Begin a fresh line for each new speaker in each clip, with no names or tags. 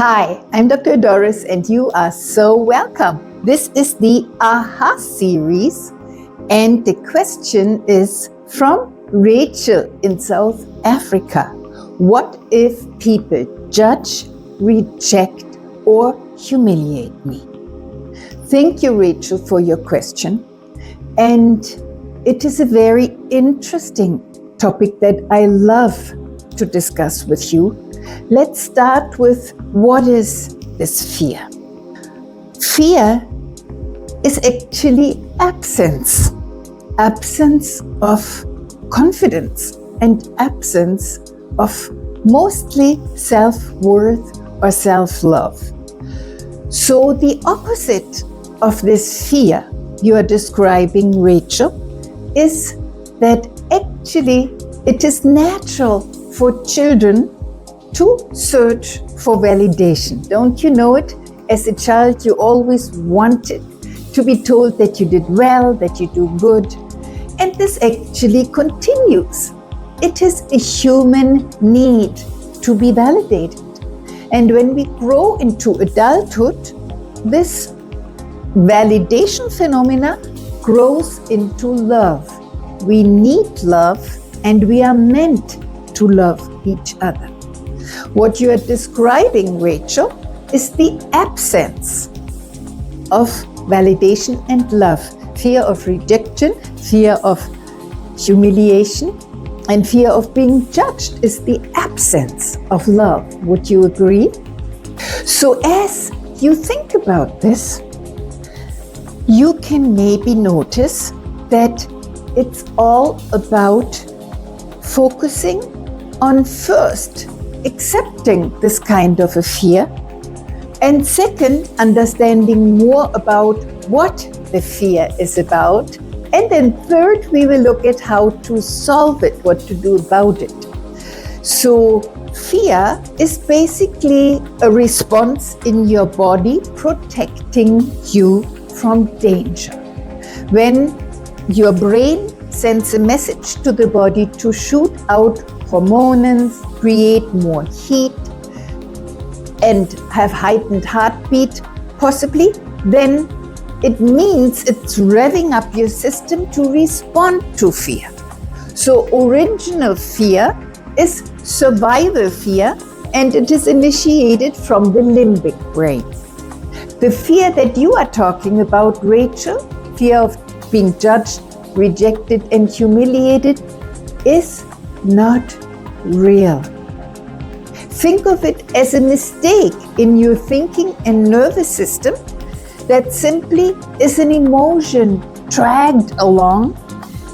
Hi, I'm Dr. Doris and you are so welcome. This is the AHA series and the question is from Rachel in South Africa. What if people judge, reject or humiliate me? Thank you, Rachel, for your question. And it is a very interesting topic that I love to discuss with you. Let's start with what is this fear? Fear is actually absence of confidence and absence of mostly self-worth or self-love. So the opposite of this fear you are describing, Rachel, is that actually it is natural for children to search for validation. Don't you know it? As a child, you always wanted to be told that you did well, that you do good. And this actually continues. It is a human need to be validated. And when we grow into adulthood, this validation phenomena grows into love. We need love and we are meant to love each other. What you are describing, Rachel, is the absence of validation and love. Fear of rejection, fear of humiliation, and fear of being judged is the absence of love. Would you agree? So as you think about this, you can maybe notice that it's all about focusing on first accepting this kind of a fear, and second, understanding more about what the fear is about, and then third, we will look at how to solve it, what to do about it. So fear is basically a response in your body protecting you from danger. When your brain sends a message to the body to shoot out hormones, create more heat, and have heightened heartbeat, possibly, then it means it's revving up your system to respond to fear. So original fear is survival fear, and it is initiated from the limbic brain. The fear that you are talking about, Rachel, fear of being judged, rejected, and humiliated, is not real. Think of it as a mistake in your thinking and nervous system that simply is an emotion dragged along,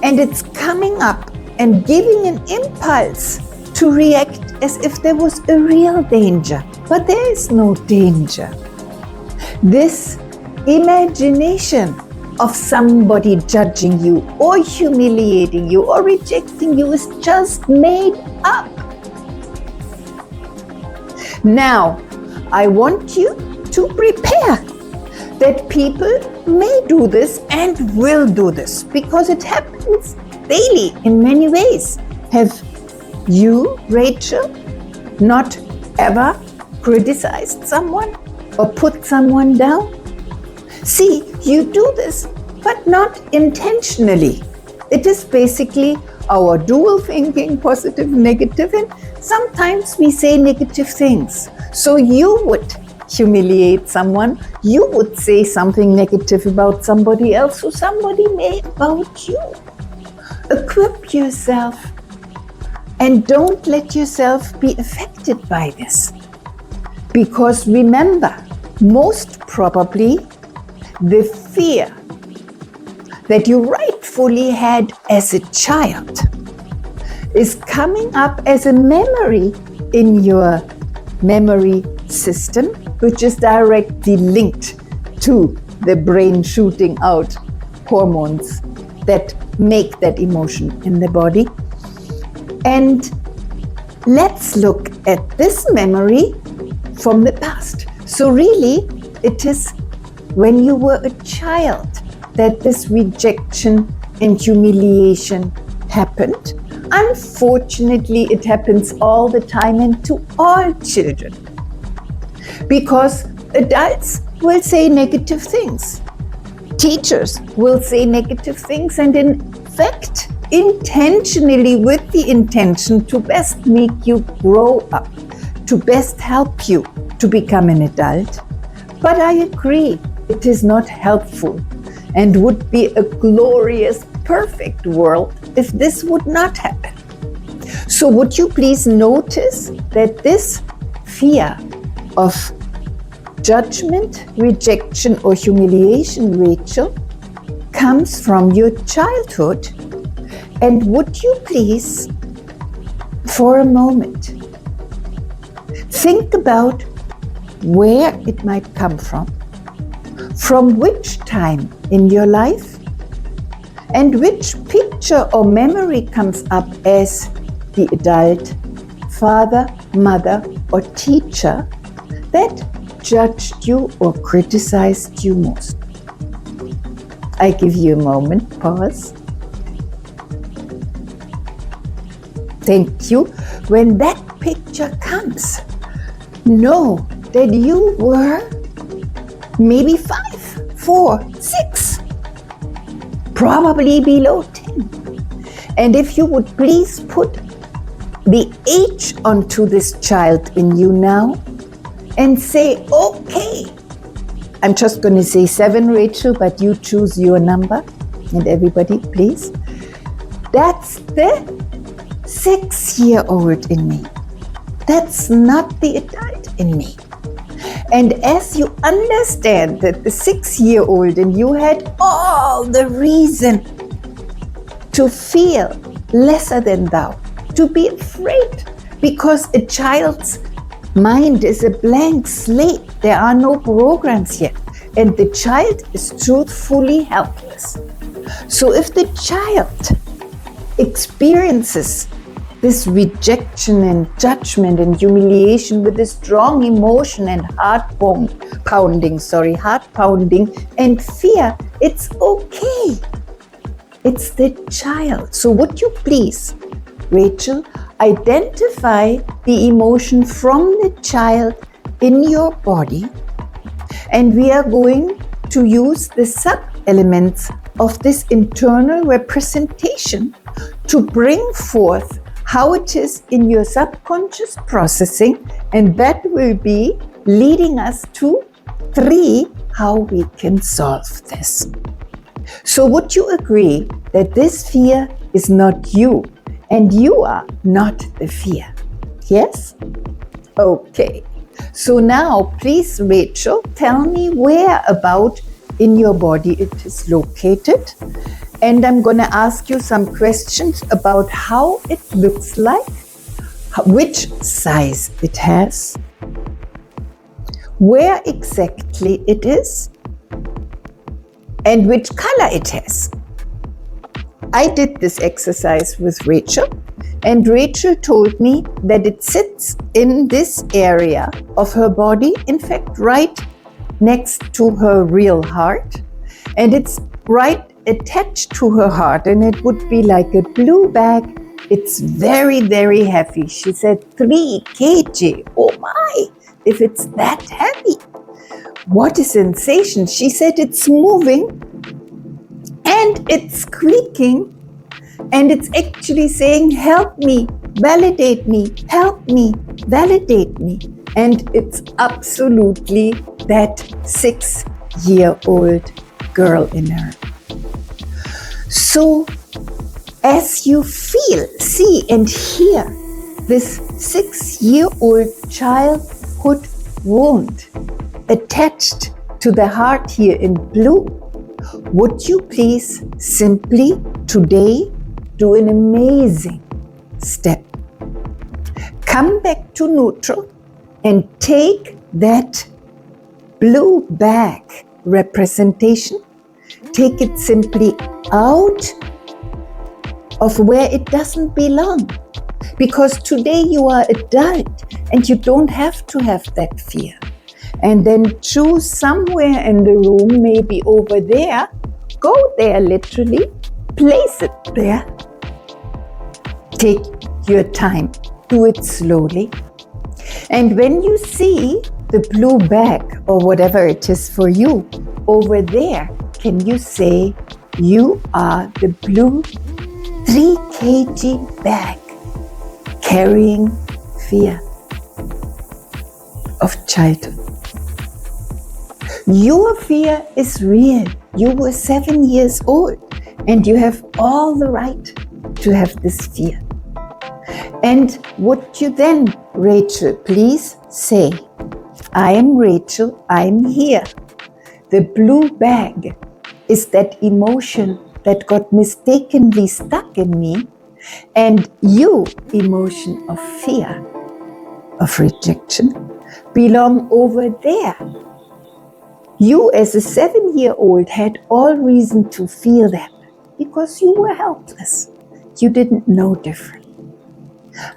and it's coming up and giving an impulse to react as if there was a real danger. But there is no danger. This imagination of somebody judging you or humiliating you or rejecting you is just made up. Now, I want you to prepare that people may do this and will do this because it happens daily in many ways. Have you, Rachel, not ever criticized someone or put someone down? See, you do this, but not intentionally. It is basically our dual thinking, positive, negative, and sometimes we say negative things. So you would humiliate someone, you would say something negative about somebody else, or somebody may about you. Equip yourself and don't let yourself be affected by this. Because remember, most probably, the fear that you rightfully had as a child is coming up as a memory in your memory system, which is directly linked to the brain shooting out hormones that make that emotion in the body. And let's look at this memory from the past. So really, it is when you were a child that this rejection and humiliation happened. Unfortunately, it happens all the time and to all children. Because adults will say negative things. Teachers will say negative things, and in fact, intentionally, with the intention to best make you grow up, to best help you to become an adult. But I agree, it is not helpful and would be a glorious, perfect world if this would not happen. So would you please notice that this fear of judgment, rejection, or humiliation, Rachel, comes from your childhood? And would you please, for a moment, think about where it might come from which time in your life, and which picture or memory comes up as the adult, father, mother, or teacher that judged you or criticized you most. I give you a moment, pause. Thank you. When that picture comes, know that you were maybe 5, 4, 6, probably below 10. And if you would please put the age onto this child in you now and say, okay, I'm just going to say 7, Rachel, but you choose your number. And everybody, please. That's the 6-year-old in me. That's not the adult in me. And as you understand that the 6-year-old in you had all the reason to feel lesser than thou, to be afraid, because a child's mind is a blank slate. There are no programs yet, and the child is truthfully helpless. So if the child experiences this rejection and judgment and humiliation with a strong emotion and heart pounding and fear, it's okay. It's the child. So would you please, Rachel, identify the emotion from the child in your body, and we are going to use the sub-elements of this internal representation to bring forth how it is in your subconscious processing, and that will be leading us to 3, how we can solve this. So would you agree that this fear is not you, and you are not the fear? Yes? Okay. So now, please, Rachel, tell me where about in your body it is located. And I'm going to ask you some questions about how it looks like, which size it has, where exactly it is, and which color it has. I did this exercise with Rachel, and Rachel told me that it sits in this area of her body, in fact, right next to her real heart, and it's right attached to her heart, and it would be like a blue bag. It's very, very heavy. She said 3 kg. Oh my, if it's that heavy. What a sensation. She said it's moving and it's squeaking, and it's actually saying, help me, validate me, help me, validate me. And it's absolutely that 6-year-old girl in her. So as you feel, see, and hear this 6-year-old childhood wound attached to the heart here in blue, would you please simply today do an amazing step? Come back to neutral and take that blue bag representation, take it simply out of where it doesn't belong. Because today you are adult and you don't have to have that fear. And then choose somewhere in the room, maybe over there, go there literally, place it there. Take your time, do it slowly. And when you see the blue bag or whatever it is for you over there, can you say, you are the blue 3 kg bag carrying fear of childhood. Your fear is real. You were 7 years old and you have all the right to have this fear. And what you then, Rachel, please say, I am Rachel, I'm here. The blue bag is that emotion that got mistakenly stuck in me, and you, emotion of fear, of rejection, belong over there. You as a 7-year-old had all reason to feel that because you were helpless. You didn't know different.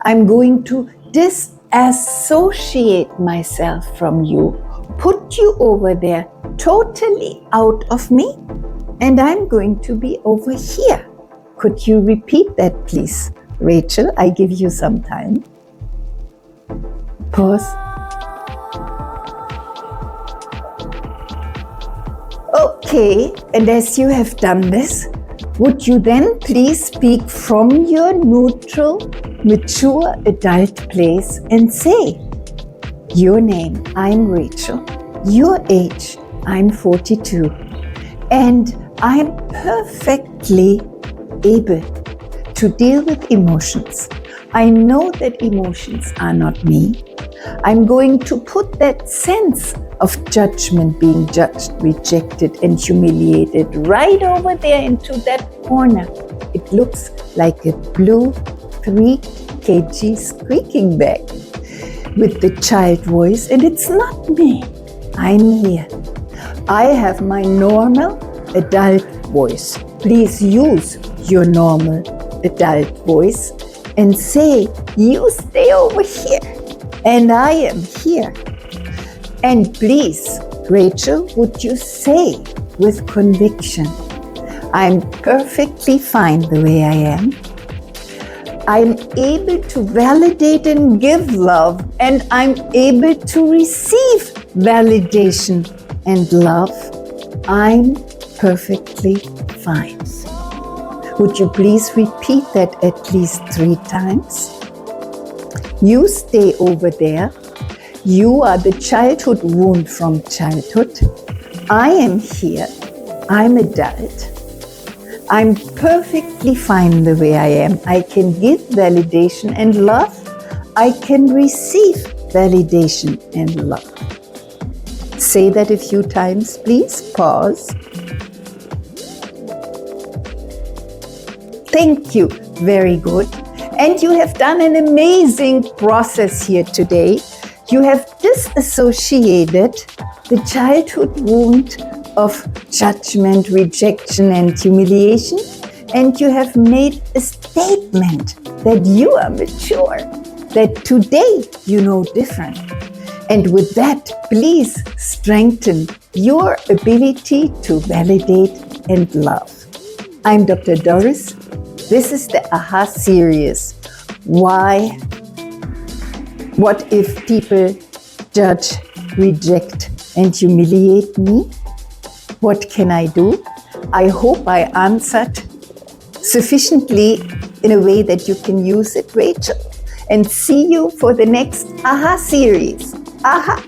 I'm going to disassociate myself from you, put you over there totally out of me, and I'm going to be over here. Could you repeat that, please? Rachel, I give you some time. Pause. Okay, and as you have done this, would you then please speak from your neutral, mature adult place and say, your name, I'm Rachel, your age, I'm 42, and I'm perfectly able to deal with emotions. I know that emotions are not me. I'm going to put that sense of judgment, being judged, rejected, and humiliated right over there into that corner. It looks like a blue 3 kg squeaking bag with the child voice, and it's not me. I'm here. I have my normal adult voice. Please use your normal adult voice and say, you stay over here and I am here. And please, Rachel, would you say with conviction, I'm perfectly fine the way I am. I'm able to validate and give love, and I'm able to receive validation and love. I'm perfectly fine. Would you please repeat that at least 3 times? You stay over there. You are the childhood wound from childhood. I am here. I'm adult. I'm perfectly fine the way I am. I can give validation and love. I can receive validation and love. Say that a few times, please. Pause. Thank you. Very good. And you have done an amazing process here today. You have disassociated the childhood wound of judgment, rejection, and humiliation, and you have made a statement that you are mature, that today you know different. And with that, please strengthen your ability to validate and love. I'm Dr. Doris. This is the AHA series. Why? What if people judge, reject, and humiliate me? What can I do? I hope I answered sufficiently in a way that you can use it, Rachel. And see you for the next AHA series. AHA.